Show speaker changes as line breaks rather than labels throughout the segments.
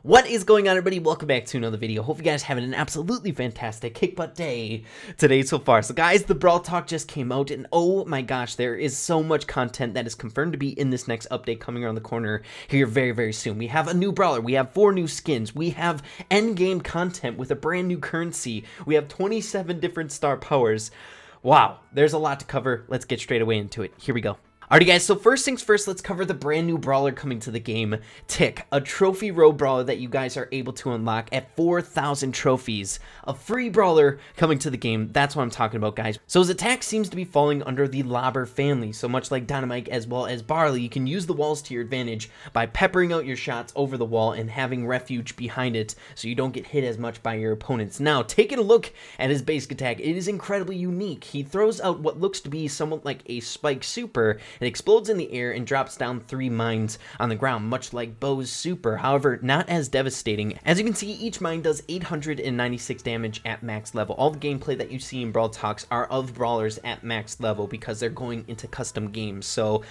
What is going on, everybody? Welcome back to another video. Hope you guys are having an absolutely fantastic kick butt day today so far. So guys, the Brawl Talk just came out, and oh my gosh, there is so much content that is confirmed to be in this next update coming around the corner here very soon. We have a new Brawler, we have 4 new skins, we have Endgame Content with a brand new currency, we have 27 different star powers. Wow, there's a lot to cover. Let's get straight away into it. Here we go. Alrighty guys, so first things first, let's cover the brand new Brawler coming to the game, Tick, a trophy row Brawler that you guys are able to unlock at 4,000 trophies. A free Brawler coming to the game, that's what I'm talking about, guys. So his attack seems to be falling under the Lobber family, so much like Dynamite as well as Barley, you can use the walls to your advantage by peppering out your shots over the wall and having refuge behind it so you don't get hit as much by your opponents. Now, taking a look at his basic attack, it is incredibly unique. He throws out what looks to be somewhat like a spike super. It explodes in the air and drops down 3 mines on the ground, much like Bo's super, however, not as devastating. As you can see, each mine does 896 damage at max level. All the gameplay that you see in Brawl Talks are of Brawlers at max level because they're going into custom games, so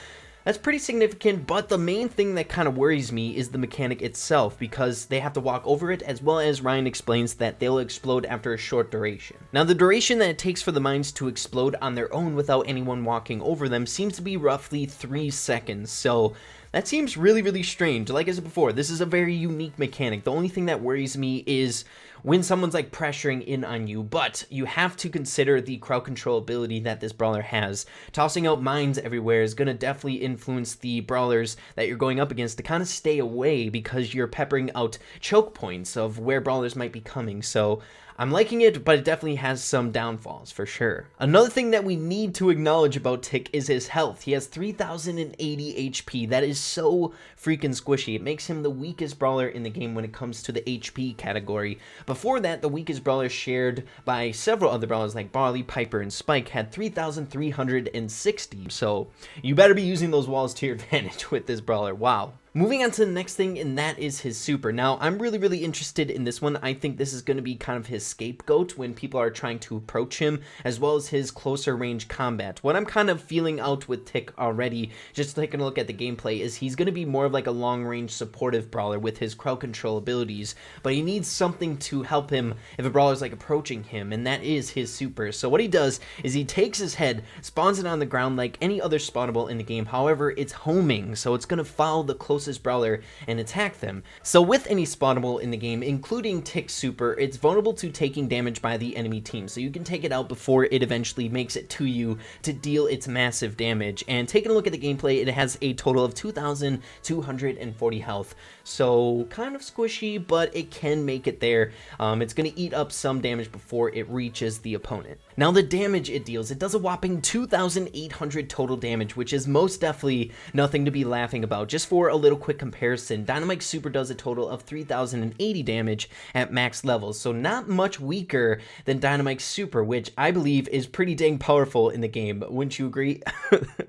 that's pretty significant. But the main thing that kind of worries me is the mechanic itself, because they have to walk over it, as well as Ryan explains that they'll explode after a short duration. Now, the duration that it takes for the mines to explode on their own without anyone walking over them seems to be roughly 3 seconds, so that seems really strange. Like I said before, this is a very unique mechanic. The only thing that worries me is when someone's like pressuring in on you, but you have to consider the crowd control ability that this Brawler has. Tossing out mines everywhere is going to definitely influence the Brawlers that you're going up against to kind of stay away, because you're peppering out choke points of where Brawlers might be coming. So I'm liking it, but it definitely has some downfalls for sure. Another thing that we need to acknowledge about Tick is his health. He has 3,080 HP. That is so freaking squishy. It makes him the weakest Brawler in the game when it comes to the HP category. Before that, the weakest Brawler shared by several other Brawlers like Barley, Piper, and Spike had 3,360. So you better be using those walls to your advantage with this Brawler. Wow. Moving on to the next thing, and that is his super. Now, I'm really interested in this one. I think this is going to be kind of his scapegoat when people are trying to approach him, as well as his closer range combat. What I'm kind of feeling out with Tick already, just taking a look at the gameplay, is he's going to be more of like a long range supportive Brawler with his crowd control abilities, but he needs something to help him if a Brawler's like approaching him, and that is his super. So what he does is he takes his head, spawns it on the ground like any other spawnable in the game. However, it's homing, so it's going to follow the closest Brawler and attack them. So with any spawnable in the game, including Tick's super, it's vulnerable to taking damage by the enemy team, so you can take it out before it eventually makes it to you to deal its massive damage. And taking a look at the gameplay, it has a total of 2,240 health, so kind of squishy, but it can make it there. It's going to eat up some damage before it reaches the opponent. Now, the damage it deals, it does a whopping 2,800 total damage, which is most definitely nothing to be laughing about. Just for a little quick comparison, Dynamite's super does a total of 3,080 damage at max levels, so not much weaker than Dynamite's super, which I believe is pretty dang powerful in the game. Wouldn't you agree?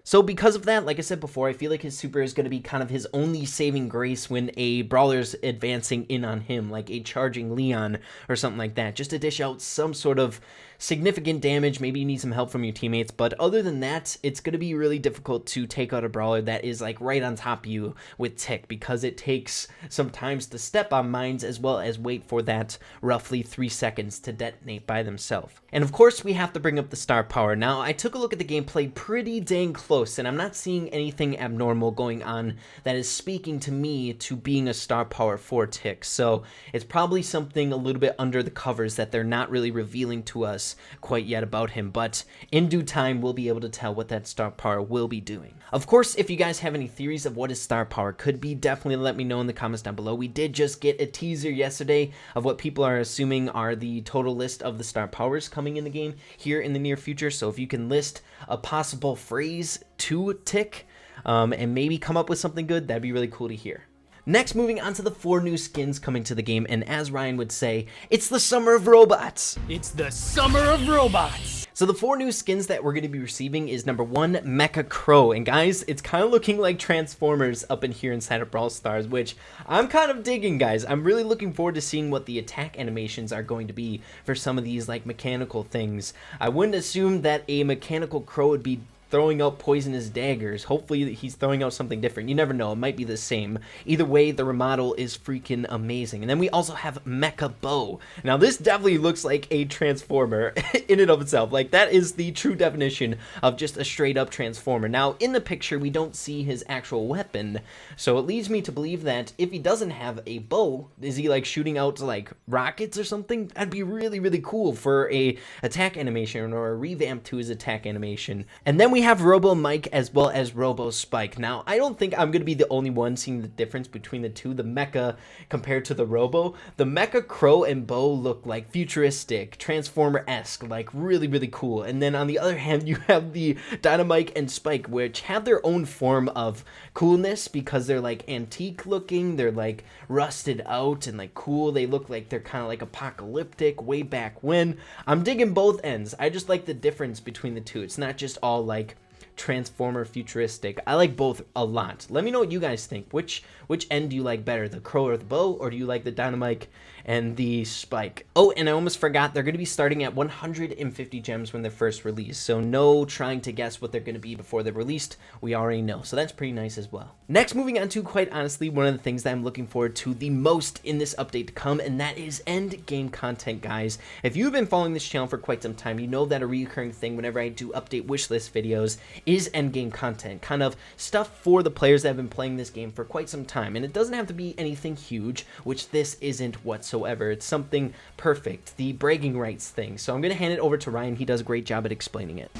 So because of that, like I said before, I feel like his super is going to be kind of his only saving grace when a Brawler's advancing in on him, like a charging Leon or something like that, just to dish out some sort of significant damage. Maybe you need some help from your teammates, but other than that, it's going to be really difficult to take out a Brawler that is like right on top of you with Tick, because it takes sometimes to step on mines as well as wait for that roughly 3 seconds to detonate by themselves. And of course, we have to bring up the star power. Now, I took a look at the gameplay pretty dang close, and I'm not seeing anything abnormal going on that is speaking to me to being a star power for Tick, so it's probably something a little bit under the covers that they're not really revealing to us quite yet about him, but in due time we'll be able to tell what that star power will be doing. Of course, if you guys have any theories of what his star power could be, definitely let me know in the comments down below. We did just get a teaser yesterday of what people are assuming are the total list of the star powers coming in the game here in the near future, so if you can list a possible phrase to Tick and maybe come up with something good, that'd be really cool to hear. Next, moving on to the 4 new skins coming to the game, and as Ryan would say, it's the summer of robots.
It's the summer of robots.
So the 4 new skins that we're going to be receiving is number 1, Mecha Crow. And guys, it's kind of looking like Transformers up in here inside of Brawl Stars, which I'm kind of digging, guys. I'm really looking forward to seeing what the attack animations are going to be for some of these like mechanical things. I wouldn't assume that a mechanical crow would be throwing out poisonous daggers. Hopefully he's throwing out something different. You never know, it might be the same. Either way, the remodel is freaking amazing. And then we also have Mecha Bow. Now this definitely looks like a transformer in and of itself. Like, that is the true definition of just a straight up transformer. Now in the picture we don't see his actual weapon, so it leads me to believe that if he doesn't have a bow, is he like shooting out like rockets or something? That'd be really, really cool for a attack animation or a revamp to his attack animation. And then we have Robo Mike as well as Robo Spike. Now I don't think I'm gonna be the only one seeing the difference between the two, the mecha compared to the Robo. The Mecha Crow and Bow look like futuristic, Transformer-esque, like really, really cool. And then on the other hand, you have the Dynamite and Spike, which have their own form of coolness because they're like antique looking, they're like rusted out and like cool. They look like they're kind of like apocalyptic way back when. I'm digging both ends. I just like the difference between the two. It's not just all like Transformer futuristic. I like both a lot. Let me know what you guys think. Which end do you like better, the Crow or the Bow, or do you like the Dynamite and the Spike? Oh, and I almost forgot, they're going to be starting at 150 gems when they're first released, so no trying to guess what they're going to be before they're released. We already know, so that's pretty nice as well. Next, moving on to, quite honestly, one of the things that I'm looking forward to the most in this update to come, and that is Endgame Content, guys. If you've been following this channel for quite some time, you know that a recurring thing whenever I do update wishlist videos is Endgame Content, kind of stuff for the players that have been playing this game for quite some time. And it doesn't have to be anything huge, which this isn't whatsoever. It's something perfect, the bragging rights thing. So I'm going to hand it over to Ryan. He does a great job at explaining it.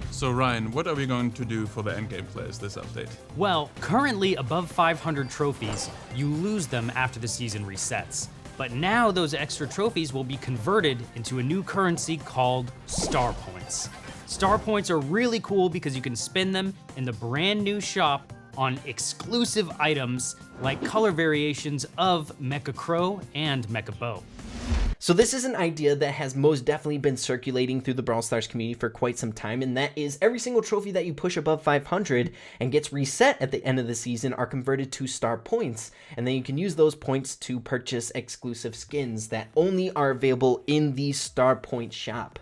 So Ryan, what are we going to do for the endgame players this update?
Well, currently above 500 trophies, you lose them after the season resets. But now those extra trophies will be converted into a new currency called Star Points. Star Points are really cool because you can spend them in the brand new shop on exclusive items like color variations of Mecha Crow and Mecha Bow.
So this is an idea that has most definitely been circulating through the Brawl Stars community for quite some time, and that is every single trophy that you push above 500 and gets reset at the end of the season are converted to star points, and then you can use those points to purchase exclusive skins that only are available in the star point shop.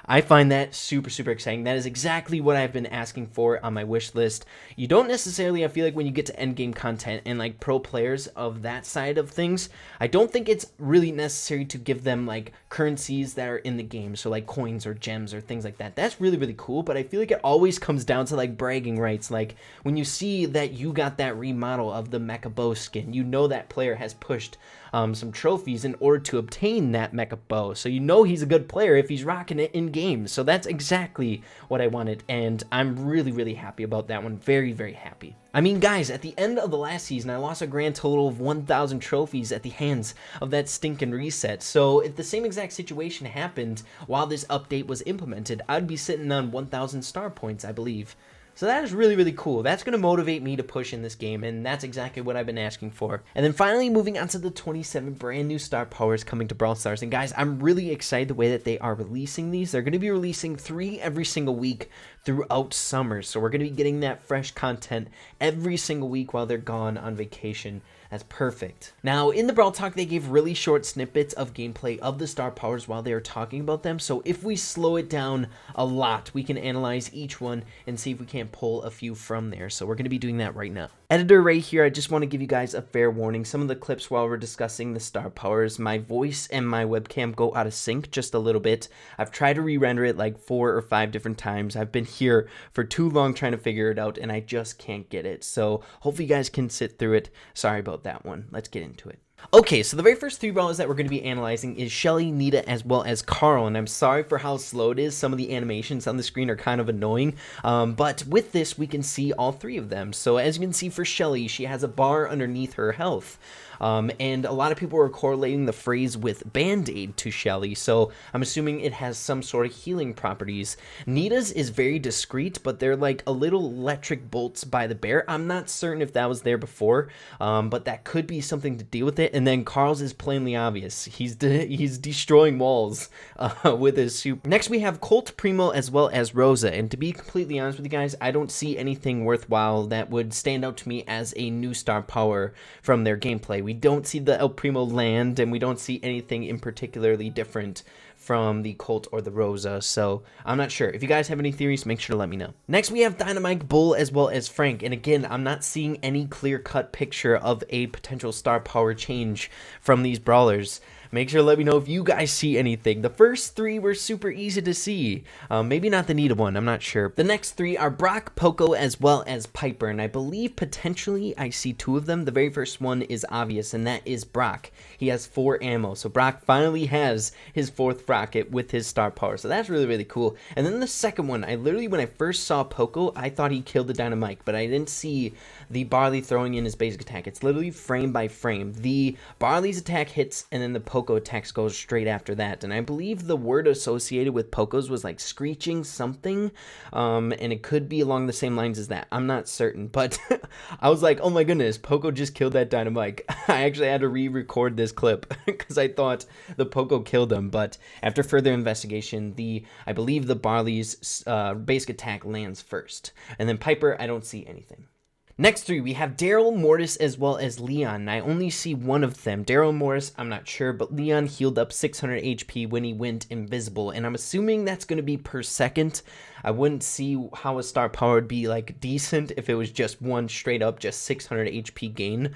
I find that super, super exciting. That is exactly what I've been asking for on my wish list. You don't necessarily, I feel like when you get to endgame content and like pro players of that side of things, I don't think it's really necessary to give them like currencies that are in the game. So like coins or gems or things like that. That's really, really cool. But I feel like it always comes down to like bragging rights. Like when you see that you got that remodel of the Mecha Bow skin, you know that player has pushed some trophies in order to obtain that Mecha Bow. So you know he's a good player if he's rocking it in game. So that's exactly what I wanted, and I'm really, really happy about that one. Very, very happy. I mean, guys, at the end of the last season, I lost a grand total of 1,000 trophies at the hands of that stinking reset. So if the same exact situation happened while this update was implemented, I'd be sitting on 1,000 star points, I believe. So that is really, really cool. That's going to motivate me to push in this game, and that's exactly what I've been asking for. And then finally, moving on to the 27 brand new star powers coming to Brawl Stars. And guys, I'm really excited the way that they are releasing these. They're going to be releasing 3 every single week throughout summer. So we're going to be getting that fresh content every single week while they're gone on vacation. That's perfect. Now, in the Brawl Talk, they gave really short snippets of gameplay of the star powers while they were talking about them. So if we slow it down a lot, we can analyze each one and see if we can't pull a few from there. So we're going to be doing that right now. Editor right here, I just want to give you guys a fair warning. Some of the clips while we're discussing the star powers, my voice and my webcam go out of sync just a little bit. I've tried to re-render it like 4 or 5 different times. I've been here for too long trying to figure it out, and I just can't get it. So hopefully you guys can sit through it. Sorry about that one. Let's get into it. Okay, so the very first 3 brawlers that we're going to be analyzing is Shelly, Nita, as well as Carl, and I'm sorry for how slow it is. Some of the animations on the screen are kind of annoying, but with this, we can see all 3 of them. So as you can see for Shelly, she has a bar underneath her health. And a lot of people are correlating the phrase with Band-Aid to Shelly, so I'm assuming it has some sort of healing properties. Nita's is very discreet, but they're like a little electric bolts by the bear. I'm not certain if that was there before, but that could be something to deal with it. And then Carl's is plainly obvious. He's destroying walls with his soup. Next, we have Colt, Primo, as well as Rosa, and to be completely honest with you guys, I don't see anything worthwhile that would stand out to me as a new star power from their gameplay. We We don't see the El Primo land, and we don't see anything in particularly different from the Colt or the Rosa, so I'm not sure. If you guys have any theories, make sure to let me know. Next, we have Dynamite, Bull, as well as Frank, and again, I'm not seeing any clear-cut picture of a potential star power change from these brawlers. Make sure to let me know if you guys see anything. The first three were super easy to see. Maybe not the Nita one, I'm not sure. The next three are Brock, Poco, as well as Piper, and I believe potentially I see two of them. The very first one is obvious, and that is Brock. He has 4 ammo, so Brock finally has his 4th rocket with his star power, so that's really, really cool. And then the second one, when I first saw Poco, I thought he killed the Dynamite, but I didn't see the Barley throwing in his basic attack. It's literally frame by frame. The Barley's attack hits, and then the Poco attack goes straight after that. And I believe the word associated with Poco's was like screeching something, and it could be along the same lines as that. I'm not certain, but I was like, oh my goodness, Poco just killed that Dynamite. I actually had to re-record this clip because I thought the Poco killed him, but after further investigation, I believe the Barley's basic attack lands first. And then Piper, I don't see anything. Next three, we have Daryl, Mortis, as well as Leon. I only see one of them. Daryl Mortis, I'm not sure, but Leon healed up 600 HP when he went invisible, and I'm assuming that's going to be per second. I wouldn't see how a star power would be like decent if it was just one straight up, just 600 HP gain.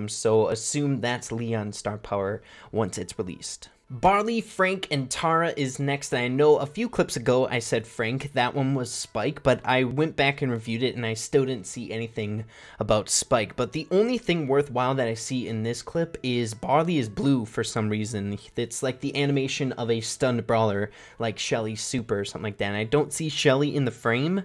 So assume that's Leon's star power once it's released. Barley, Frank, and Tara is next. I know a few clips ago I said Frank, that one was Spike, but I went back and reviewed it and I still didn't see anything about Spike. But the only thing worthwhile that I see in this clip is Barley is blue for some reason. It's like the animation of a stunned brawler, like Shelly's super or something like that. And I don't see Shelly in the frame,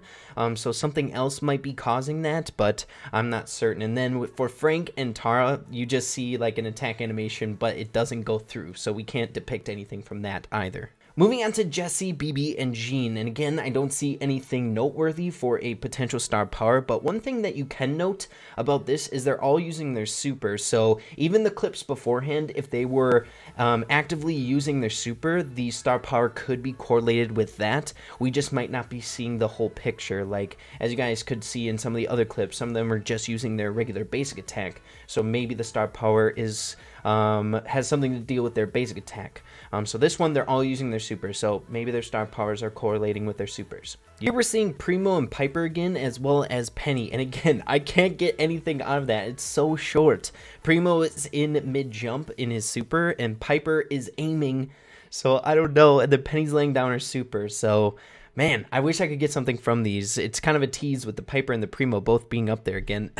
so something else might be causing that, but I'm not certain. And then for Frank and Tara, you just see like an attack animation, but it doesn't go through, so we can't depict anything from that either. Moving on to Jesse, BB, and Jean, and again, I don't see anything noteworthy for a potential star power, but one thing that you can note about this is they're all using their super, so even the clips beforehand, if they were actively using their super, the star power could be correlated with that. We just might not be seeing the whole picture. Like, as you guys could see in some of the other clips, some of them are just using their regular basic attack, so maybe the star power is has something to deal with their basic attack. So this one, they're all using their super, so maybe their star powers are correlating with their supers. Here we're seeing Primo and Piper again, as well as Penny, and again, I can't get anything out of that. It's so short. Primo is in mid-jump in his super, and Piper is aiming, so I don't know, and then Penny's laying down her super, so man, I wish I could get something from these. It's kind of a tease with the Piper and the Primo both being up there again.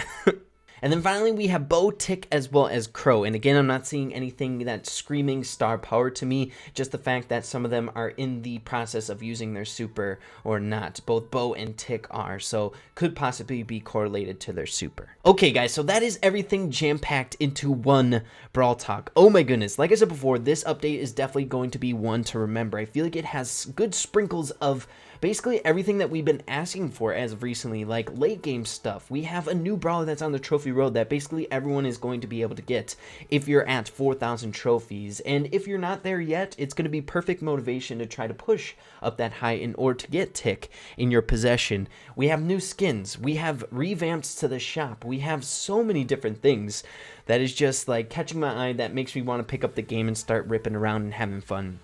And then finally, we have Bo, Tick, as well as Crow. And again, I'm not seeing anything that's screaming star power to me, just the fact that some of them are in the process of using their super or not. Both Bo and Tick are, so could possibly be correlated to their super. Okay, guys, so that is everything jam-packed into one Brawl Talk. Oh my goodness, like I said before, this update is definitely going to be one to remember. I feel like it has good sprinkles of basically everything that we've been asking for as of recently, like late game stuff. We have a new brawler that's on the trophy road that basically everyone is going to be able to get if you're at 4,000 trophies, and if you're not there yet, it's going to be perfect motivation to try to push up that high in order to get Tick in your possession. We have new skins, we have revamps to the shop, we have so many different things that is just like catching my eye, that makes me want to pick up the game and start ripping around and having fun.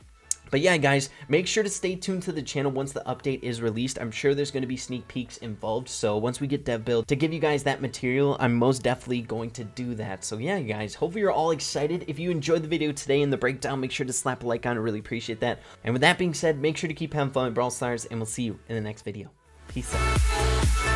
But yeah, guys, make sure to stay tuned to the channel once the update is released. I'm sure there's going to be sneak peeks involved, so once we get dev build to give you guys that material, I'm most definitely going to do that. So yeah, guys, hopefully you're all excited. If you enjoyed the video today and the breakdown, make sure to slap a like on it. I really appreciate that. And with that being said, make sure to keep having fun with Brawl Stars, and we'll see you in the next video. Peace out.